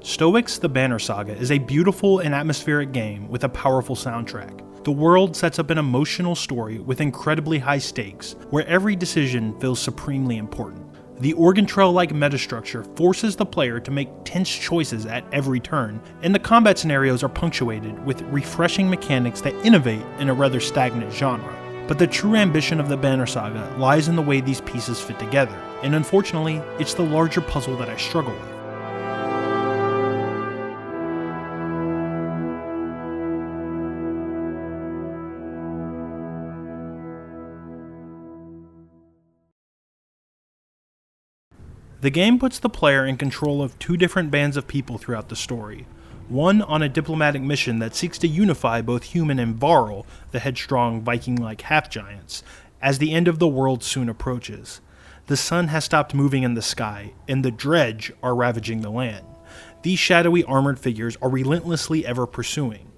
Stoic's The Banner Saga is a beautiful and atmospheric game with a powerful soundtrack. The world sets up an emotional story with incredibly high stakes, where every decision feels supremely important. The Oregon Trail-like metastructure forces the player to make tense choices at every turn, and the combat scenarios are punctuated with refreshing mechanics that innovate in a rather stagnant genre. But the true ambition of the Banner Saga lies in the way these pieces fit together, and unfortunately, it's the larger puzzle that I struggle with. The game puts the player in control of two different bands of people throughout the story. One on a diplomatic mission that seeks to unify both human and Varl, the headstrong Viking-like half-giants, as the end of the world soon approaches. The sun has stopped moving in the sky, and the Dredge are ravaging the land. These shadowy armored figures are relentlessly ever pursuing.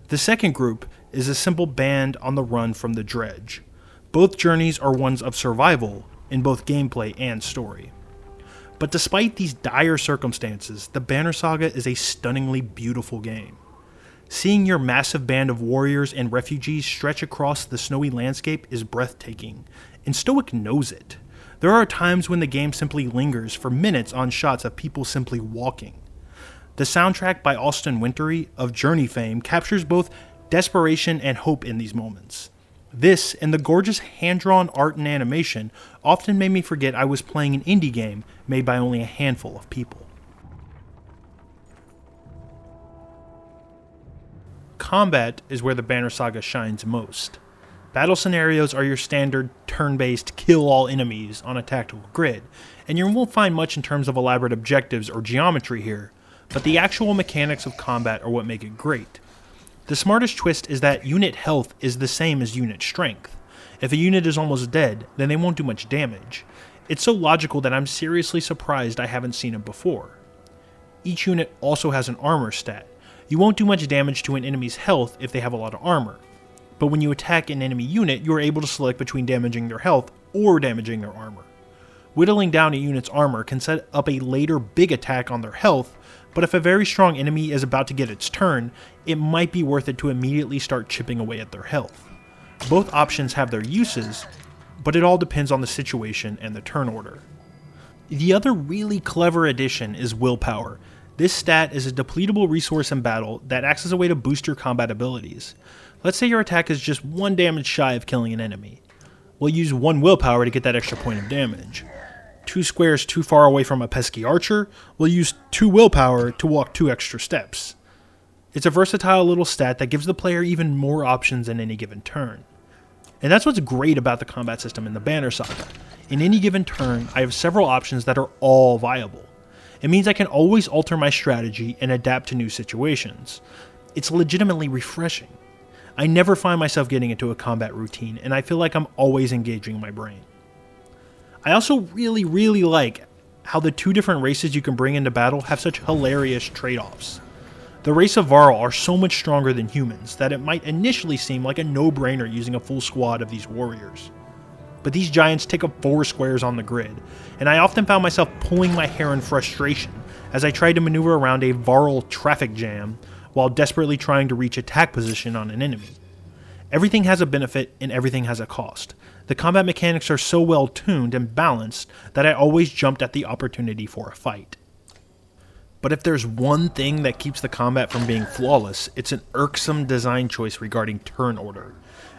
The second group is a simple band on the run from the Dredge. Both journeys are ones of survival in both gameplay and story. But despite these dire circumstances, the Banner Saga is a stunningly beautiful game. Seeing your massive band of warriors and refugees stretch across the snowy landscape is breathtaking, and Stoic knows it. There are times when the game simply lingers for minutes on shots of people simply walking. The soundtrack by Austin Wintory of Journey fame captures both desperation and hope in these moments. This, and the gorgeous hand-drawn art and animation, often made me forget I was playing an indie game made by only a handful of people. Combat is where the Banner Saga shines most. Battle scenarios are your standard turn-based kill all enemies on a tactical grid, and you won't find much in terms of elaborate objectives or geometry here, but the actual mechanics of combat are what make it great. The smartest twist is that unit health is the same as unit strength. If a unit is almost dead, then they won't do much damage. It's so logical that I'm seriously surprised I haven't seen it before. Each unit also has an armor stat. You won't do much damage to an enemy's health if they have a lot of armor, but when you attack an enemy unit, you are able to select between damaging their health or damaging their armor. Whittling down a unit's armor can set up a later big attack on their health, but if a very strong enemy is about to get its turn, it might be worth it to immediately start chipping away at their health. Both options have their uses, but it all depends on the situation and the turn order. The other really clever addition is willpower. This stat is a depletable resource in battle that acts as a way to boost your combat abilities. Let's say your attack is just 1 damage shy of killing an enemy. We'll use 1 willpower to get that extra point of damage. 2 squares too far away from a pesky archer, we'll use 2 willpower to walk 2 extra steps. It's a versatile little stat that gives the player even more options in any given turn. And that's what's great about the combat system in the Banner Saga. In any given turn, I have several options that are all viable. It means I can always alter my strategy and adapt to new situations. It's legitimately refreshing. I never find myself getting into a combat routine, and I feel like I'm always engaging my brain. I also really like how the two different races you can bring into battle have such hilarious trade-offs. The race of Varl are so much stronger than humans that it might initially seem like a no-brainer using a full squad of these warriors. But these giants take up 4 squares on the grid, and I often found myself pulling my hair in frustration as I tried to maneuver around a Varl traffic jam while desperately trying to reach attack position on an enemy. Everything has a benefit and everything has a cost. The combat mechanics are so well tuned and balanced that I always jumped at the opportunity for a fight. But if there's one thing that keeps the combat from being flawless, it's an irksome design choice regarding turn order.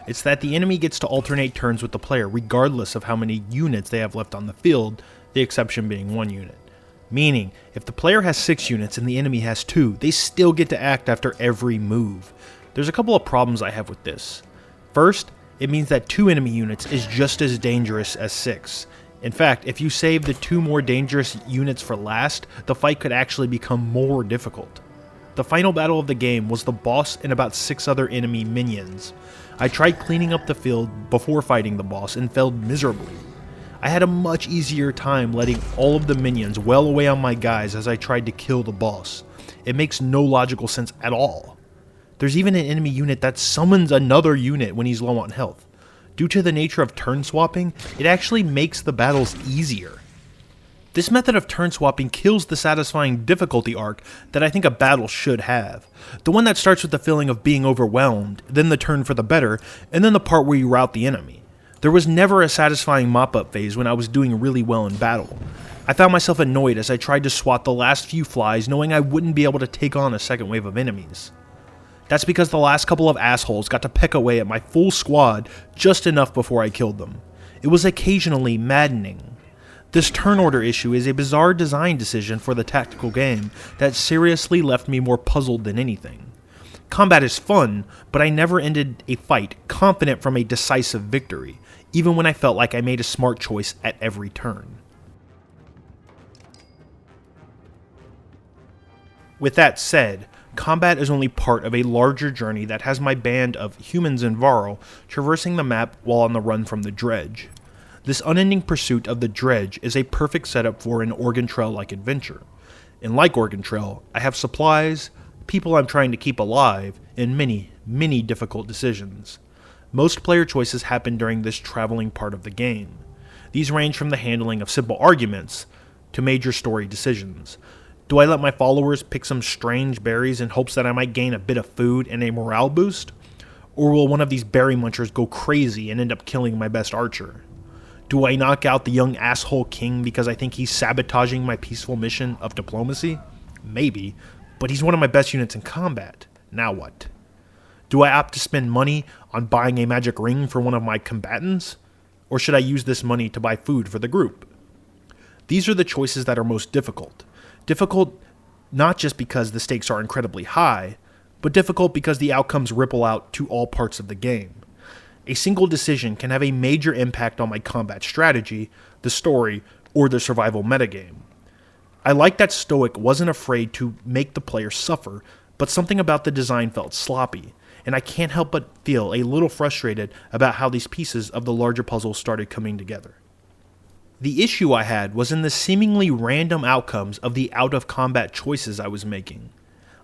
It's that the enemy gets to alternate turns with the player regardless of how many units they have left on the field, the exception being 1 unit. Meaning, if the player has 6 units and the enemy has 2, they still get to act after every move. There's a couple of problems I have with this. First, it means that 2 enemy units is just as dangerous as 6. In fact, if you save the 2 more dangerous units for last, the fight could actually become more difficult. The final battle of the game was the boss and about 6 other enemy minions. I tried cleaning up the field before fighting the boss and failed miserably. I had a much easier time letting all of the minions well away on my guys as I tried to kill the boss. It makes no logical sense at all. There's even an enemy unit that summons another unit when he's low on health. Due to the nature of turn swapping, it actually makes the battles easier. This method of turn swapping kills the satisfying difficulty arc that I think a battle should have. The one that starts with the feeling of being overwhelmed, then the turn for the better, and then the part where you rout the enemy. There was never a satisfying mop-up phase when I was doing really well in battle. I found myself annoyed as I tried to swat the last few flies knowing I wouldn't be able to take on a second wave of enemies. That's because the last couple of assholes got to peck away at my full squad just enough before I killed them. It was occasionally maddening. This turn order issue is a bizarre design decision for the tactical game that seriously left me more puzzled than anything. Combat is fun, but I never ended a fight confident from a decisive victory, even when I felt like I made a smart choice at every turn. With that said, combat is only part of a larger journey that has my band of humans and Varl traversing the map while on the run from the dredge. This unending pursuit of the dredge is a perfect setup for an Oregon Trail-like adventure. And like Oregon Trail, I have supplies, people I'm trying to keep alive, and many, many difficult decisions. Most player choices happen during this traveling part of the game. These range from the handling of simple arguments to major story decisions. Do I let my followers pick some strange berries in hopes that I might gain a bit of food and a morale boost? Or will one of these berry munchers go crazy and end up killing my best archer? Do I knock out the young asshole king because I think he's sabotaging my peaceful mission of diplomacy? Maybe, but he's one of my best units in combat. Now what? Do I opt to spend money on buying a magic ring for one of my combatants? Or should I use this money to buy food for the group? These are the choices that are most difficult. Difficult not just because the stakes are incredibly high, but difficult because the outcomes ripple out to all parts of the game. A single decision can have a major impact on my combat strategy, the story, or the survival metagame. I like that Stoic wasn't afraid to make the player suffer, but something about the design felt sloppy, and I can't help but feel a little frustrated about how these pieces of the larger puzzle started coming together. The issue I had was in the seemingly random outcomes of the out-of-combat choices I was making.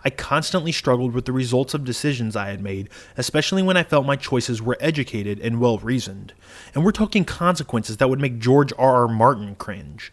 I constantly struggled with the results of decisions I had made, especially when I felt my choices were educated and well-reasoned. And we're talking consequences that would make George R.R. Martin cringe.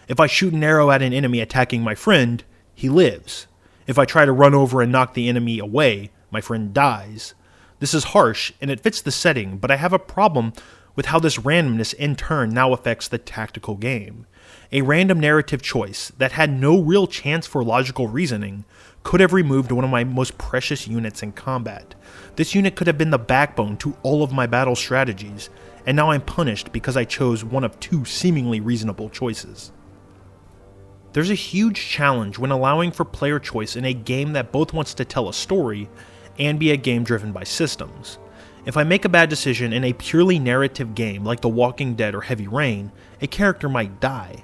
If I shoot an arrow at an enemy attacking my friend, he lives. If I try to run over and knock the enemy away, my friend dies. This is harsh, and it fits the setting, but I have a problem with how this randomness in turn now affects the tactical game. A random narrative choice that had no real chance for logical reasoning could have removed one of my most precious units in combat. This unit could have been the backbone to all of my battle strategies, and now I'm punished because I chose one of two seemingly reasonable choices. There's a huge challenge when allowing for player choice in a game that both wants to tell a story and be a game driven by systems. If I make a bad decision in a purely narrative game like The Walking Dead or Heavy Rain, a character might die.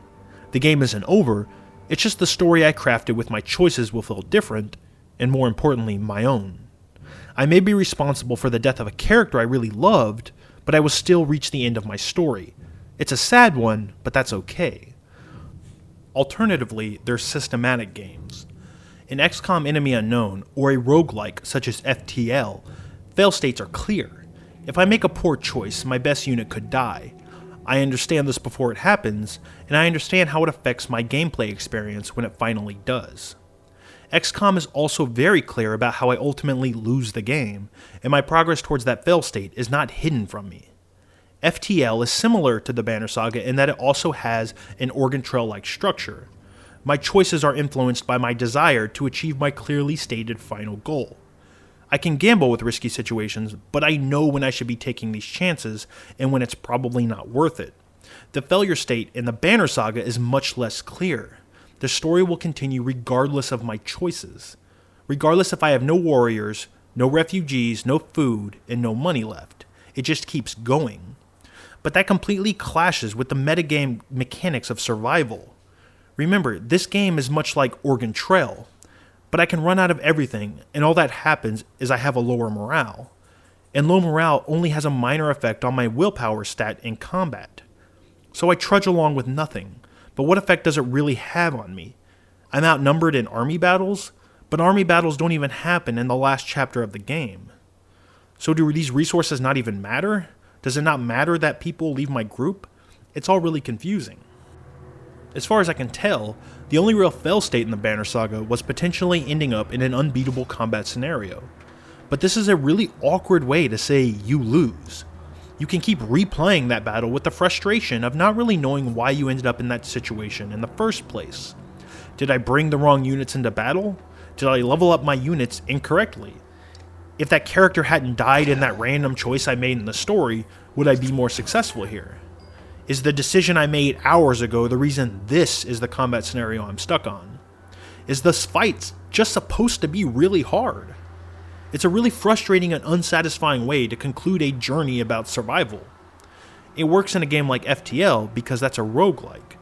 The game isn't over, it's just the story I crafted with my choices will feel different, and more importantly, my own. I may be responsible for the death of a character I really loved, but I will still reach the end of my story. It's a sad one, but that's okay. Alternatively, there's systematic games. In XCOM Enemy Unknown, or a roguelike such as FTL, fail states are clear. If I make a poor choice, my best unit could die. I understand this before it happens, and I understand how it affects my gameplay experience when it finally does. XCOM is also very clear about how I ultimately lose the game, and my progress towards that fail state is not hidden from me. FTL is similar to the Banner Saga in that it also has an Oregon Trail-like structure. My choices are influenced by my desire to achieve my clearly stated final goal. I can gamble with risky situations, but I know when I should be taking these chances and when it's probably not worth it. The failure state in the Banner Saga is much less clear. The story will continue regardless of my choices. Regardless if I have no warriors, no refugees, no food, and no money left. It just keeps going. But that completely clashes with the metagame mechanics of survival. Remember, this game is much like Oregon Trail. But I can run out of everything, and all that happens is I have a lower morale. And low morale only has a minor effect on my willpower stat in combat. So I trudge along with nothing, but what effect does it really have on me? I'm outnumbered in army battles, but army battles don't even happen in the last chapter of the game. So do these resources not even matter? Does it not matter that people leave my group? It's all really confusing. As far as I can tell, the only real fail state in the Banner Saga was potentially ending up in an unbeatable combat scenario. But this is a really awkward way to say you lose. You can keep replaying that battle with the frustration of not really knowing why you ended up in that situation in the first place. Did I bring the wrong units into battle? Did I level up my units incorrectly? If that character hadn't died in that random choice I made in the story, would I be more successful here? Is the decision I made hours ago the reason this is the combat scenario I'm stuck on? Is this fight just supposed to be really hard? It's a really frustrating and unsatisfying way to conclude a journey about survival. It works in a game like FTL because that's a roguelike.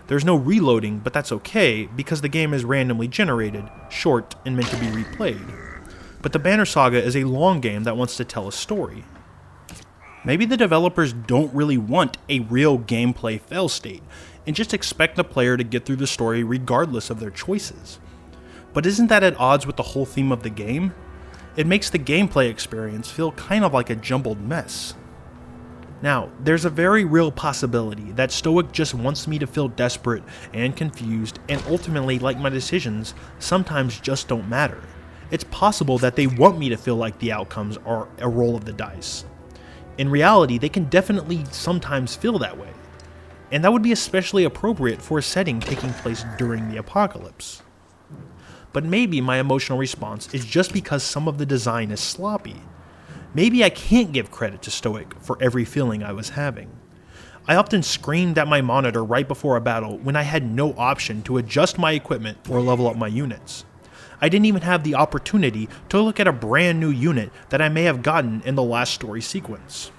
There's no reloading, but that's okay because the game is randomly generated, short, and meant to be replayed. But the Banner Saga is a long game that wants to tell a story. Maybe the developers don't really want a real gameplay fail state, and just expect the player to get through the story regardless of their choices. But isn't that at odds with the whole theme of the game? It makes the gameplay experience feel kind of like a jumbled mess. Now, there's a very real possibility that Stoic just wants me to feel desperate and confused, and ultimately like my decisions sometimes just don't matter. It's possible that they want me to feel like the outcomes are a roll of the dice. In reality, they can definitely sometimes feel that way, and that would be especially appropriate for a setting taking place during the apocalypse. But maybe my emotional response is just because some of the design is sloppy. Maybe I can't give credit to Stoic for every feeling I was having. I often screamed at my monitor right before a battle when I had no option to adjust my equipment or level up my units. I didn't even have the opportunity to look at a brand new unit that I may have gotten in the last story sequence.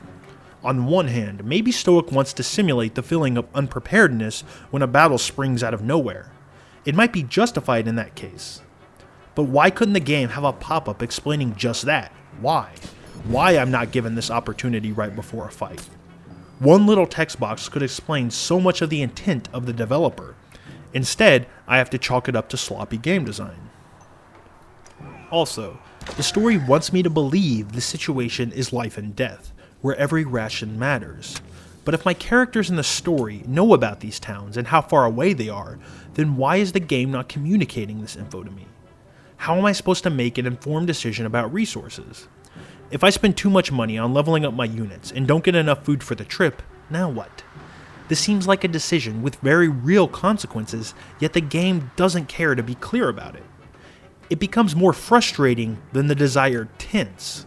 On one hand, maybe Stoic wants to simulate the feeling of unpreparedness when a battle springs out of nowhere. It might be justified in that case. But why couldn't the game have a pop-up explaining just that? Why? Why I'm not given this opportunity right before a fight? One little text box could explain so much of the intent of the developer. Instead, I have to chalk it up to sloppy game design. Also, the story wants me to believe the situation is life and death, where every ration matters. But if my characters in the story know about these towns and how far away they are, then why is the game not communicating this info to me? How am I supposed to make an informed decision about resources? If I spend too much money on leveling up my units and don't get enough food for the trip, now what? This seems like a decision with very real consequences, yet the game doesn't care to be clear about it. It becomes more frustrating than the desired tense.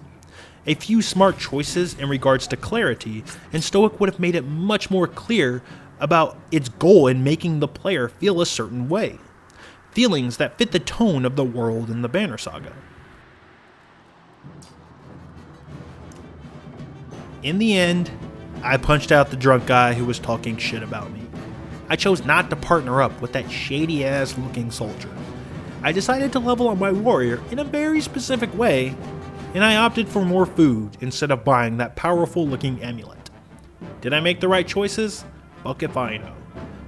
A few smart choices in regards to clarity, and Stoic would have made it much more clear about its goal in making the player feel a certain way. Feelings that fit the tone of the world in the Banner Saga. In the end, I punched out the drunk guy who was talking shit about me. I chose not to partner up with that shady ass looking soldier. I decided to level up my warrior in a very specific way, and I opted for more food instead of buying that powerful looking amulet. Did I make the right choices? Fuck if I know.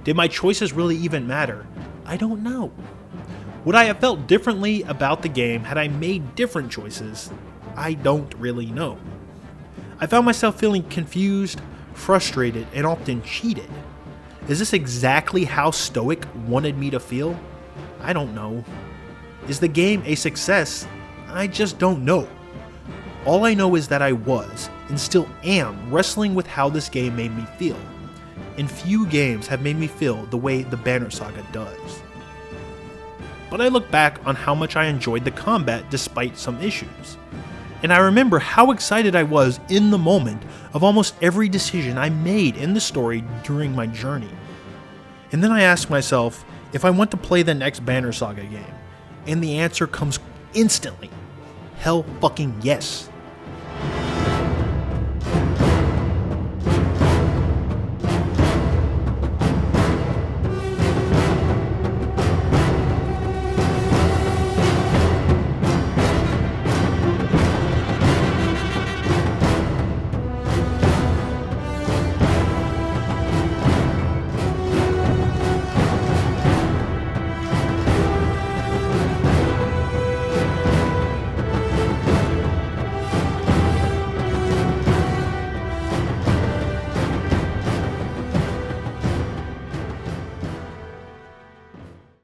Did my choices really even matter? I don't know. Would I have felt differently about the game had I made different choices? I don't really know. I found myself feeling confused, frustrated, and often cheated. Is this exactly how Stoic wanted me to feel? I don't know. Is the game a success? I just don't know. All I know is that I was, and still am, wrestling with how this game made me feel. And few games have made me feel the way the Banner Saga does. But I look back on how much I enjoyed the combat despite some issues. And I remember how excited I was in the moment of almost every decision I made in the story during my journey. And then I ask myself if I want to play the next Banner Saga game, and the answer comes instantly. Hell fucking yes.